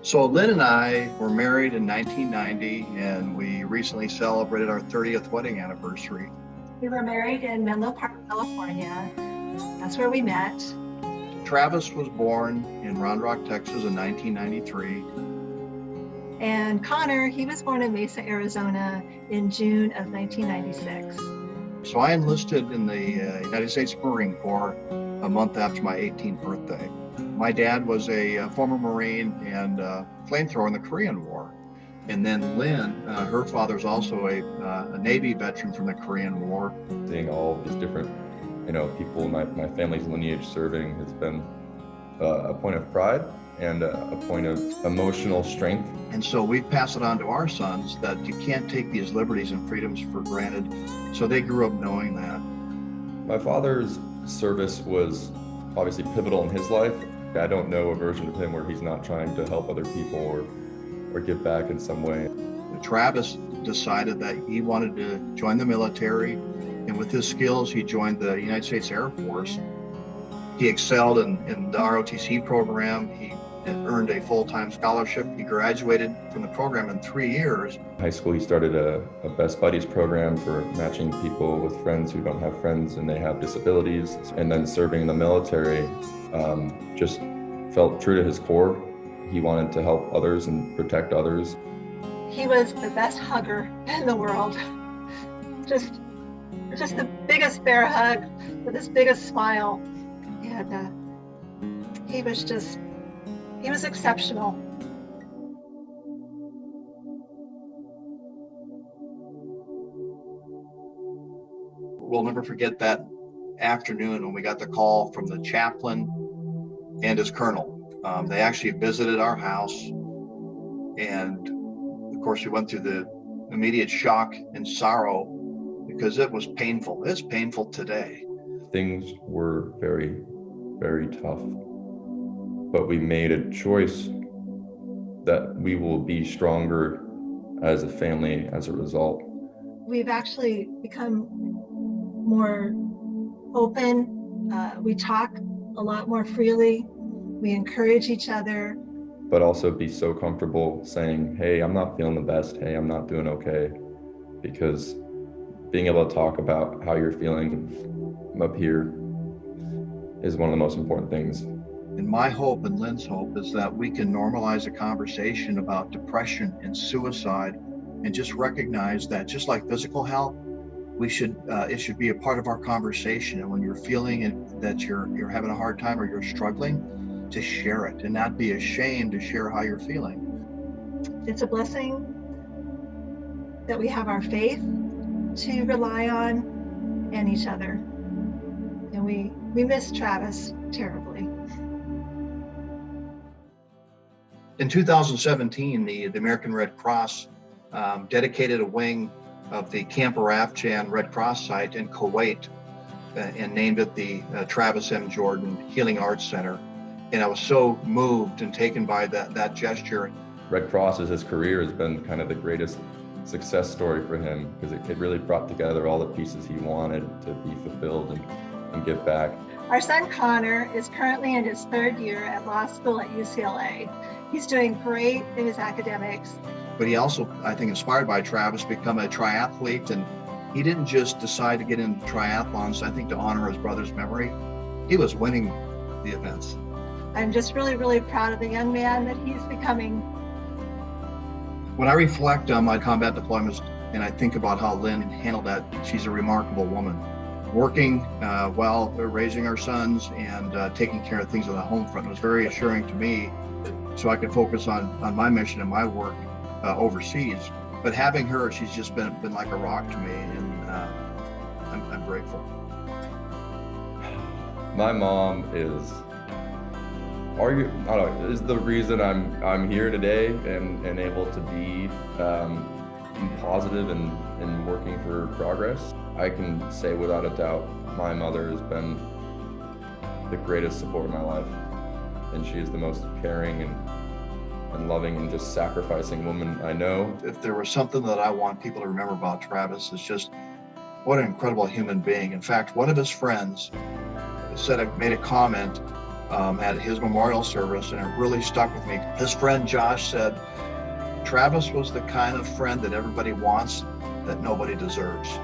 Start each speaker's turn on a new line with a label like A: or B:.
A: So Lynn and I were married in 1990, and we recently celebrated our 30th wedding anniversary.
B: We were married in Menlo Park, California. That's where we met.
A: Travis was born in Round Rock, Texas in 1993.
B: And Connor, he was born in Mesa, Arizona in June of 1996.
A: So I enlisted in the United States Marine Corps a month after my 18th birthday. My dad was a former Marine and flamethrower in the Korean War. And then Lynn, her father's also a Navy veteran from the Korean War.
C: Seeing all these different, people in my family's lineage serving has been a point of pride and a point of emotional strength.
A: And so we pass it on to our sons that you can't take these liberties and freedoms for granted. So they grew up knowing that.
C: My father's service was obviously pivotal in his life. I don't know a version of him where he's not trying to help other people or give back in some way.
A: Travis decided that he wanted to join the military, and with his skills, he joined the United States Air Force. He excelled in the ROTC program. He earned a full-time scholarship. He graduated from the program in 3 years.
C: In high school, he started a Best Buddies program for matching people with friends who don't have friends and they have disabilities. And then serving in the military, just felt true to his core. He wanted to help others and protect others.
B: He was the best hugger in the world. Just the biggest bear hug with his biggest smile. And he was exceptional.
A: We'll never forget that afternoon when we got the call from the chaplain and his colonel. They actually visited our house, and of course we went through the immediate shock and sorrow because it was painful. It's painful today.
C: Things were very, very tough, but we made a choice that we will be stronger as a family as a result.
B: We've actually become more open. We talk a lot more freely. We encourage each other.
C: But also be so comfortable saying, hey, I'm not feeling the best. Hey, I'm not doing okay. Because being able to talk about how you're feeling up here is one of the most important things.
A: And my hope and Lynn's hope is that we can normalize a conversation about depression and suicide and just recognize that just like physical health, it should be a part of our conversation. And when you're feeling that you're having a hard time or you're struggling, to share it and not be ashamed to share how you're feeling.
B: It's a blessing that we have our faith to rely on and each other. And we miss Travis terribly.
A: In 2017, the American Red Cross dedicated a wing of the Camp Arafjan Red Cross site in Kuwait and named it the Travis M. Jordan Healing Arts Center. And I was so moved and taken by that gesture.
C: Red Cross as his career has been kind of the greatest success story for him because it really brought together all the pieces he wanted to be fulfilled and give back.
B: Our son Connor is currently in his 3rd year at law school at UCLA. He's doing great in his academics.
A: But he also, I think, inspired by Travis, become a triathlete. And he didn't just decide to get into triathlons, I think, to honor his brother's memory. He was winning the events.
B: I'm just really, really proud of the young man that he's becoming.
A: When I reflect on my combat deployments and I think about how Lynn handled that, she's a remarkable woman. Working while raising our sons and taking care of things on the home front was very assuring to me, so I could focus on my mission and my work overseas. But having her, she's just been like a rock to me, and I'm grateful.
C: My mom is the reason I'm here today and able to be positive and working for progress. I can say without a doubt, my mother has been the greatest support in my life, and she is the most caring and loving and just sacrificing woman I know.
A: If there was something that I want people to remember about Travis, it's just what an incredible human being. In fact, one of his friends made a comment at his memorial service, and it really stuck with me. His friend Josh said, Travis was the kind of friend that everybody wants, that nobody deserves.